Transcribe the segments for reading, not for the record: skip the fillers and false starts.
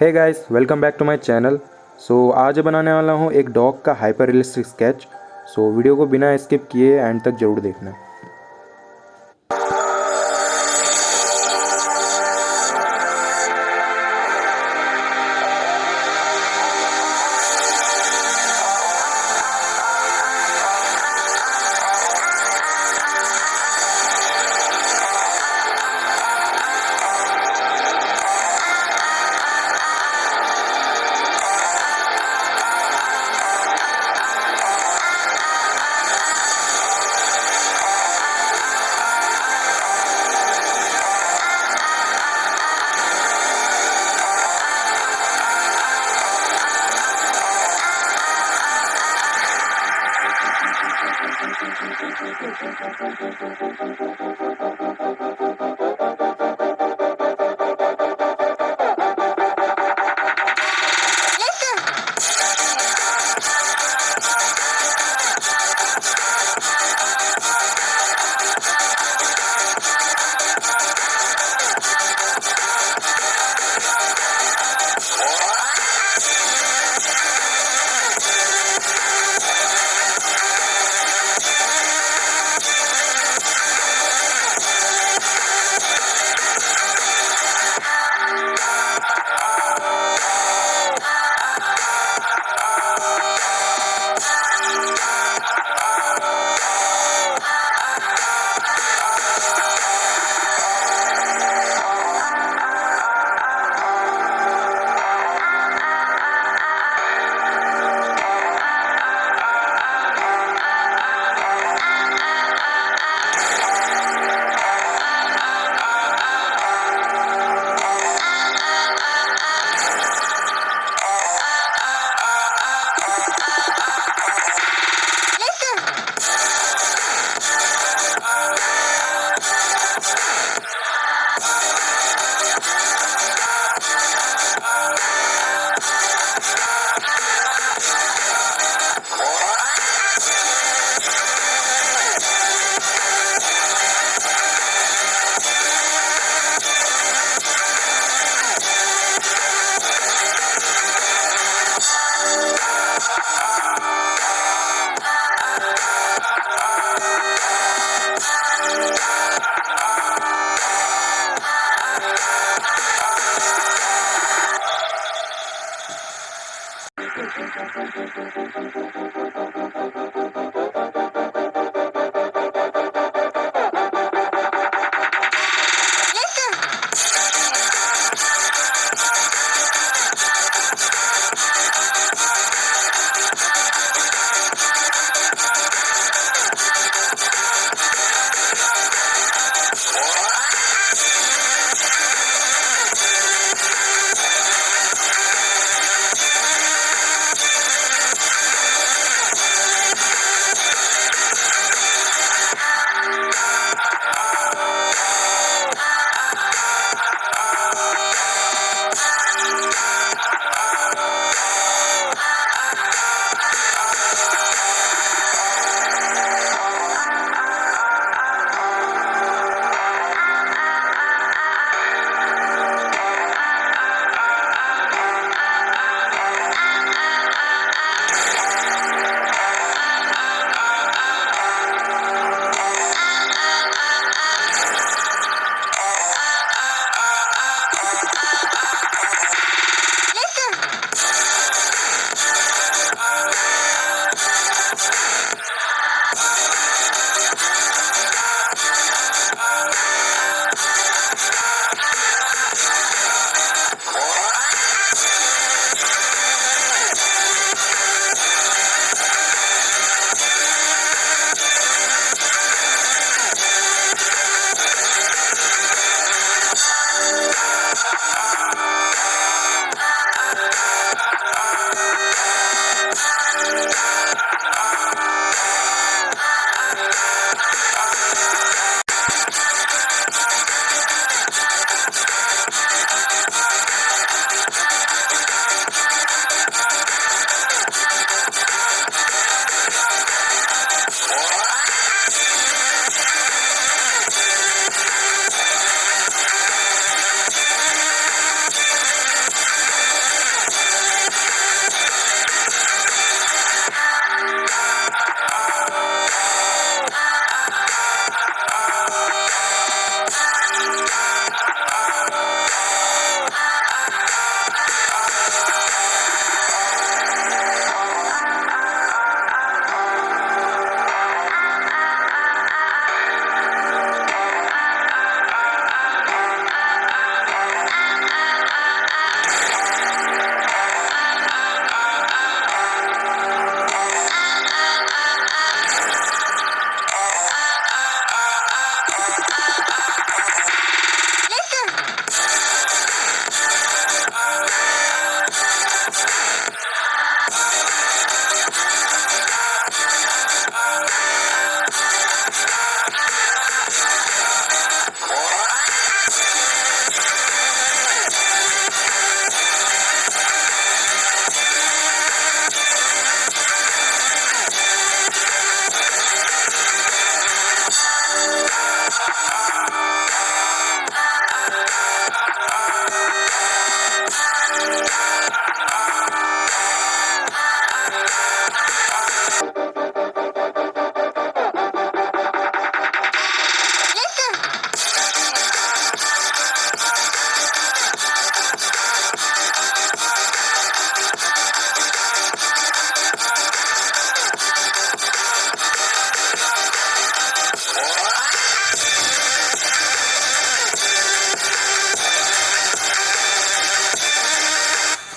Hey guys, welcome back to my channel. आज बनाने वाला हूँ एक डॉग का हाइपर रियलिस्टिक स्केच। वीडियो को बिना स्किप किए एंड तक ज़रूर देखना।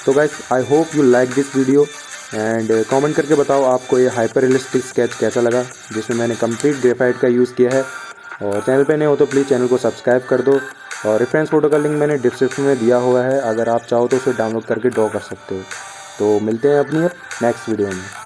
तो guys I hope you like this video and comment करके बताओ आपको ये हाइपर रियलिस्टिक स्केच कैसा लगा, जिसमें मैंने कंप्लीट ग्रेफाइट का यूज़ किया है। और चैनल पे नए हो तो प्लीज़ चैनल को सब्सक्राइब कर दो, और रेफरेंस फ़ोटो का लिंक मैंने डिस्क्रिप्शन में दिया हुआ है, अगर आप चाहो तो उसे डाउनलोड करके ड्रॉ कर सकते हो। तो मिलते हैं अपनी नेक्स्ट वीडियो में।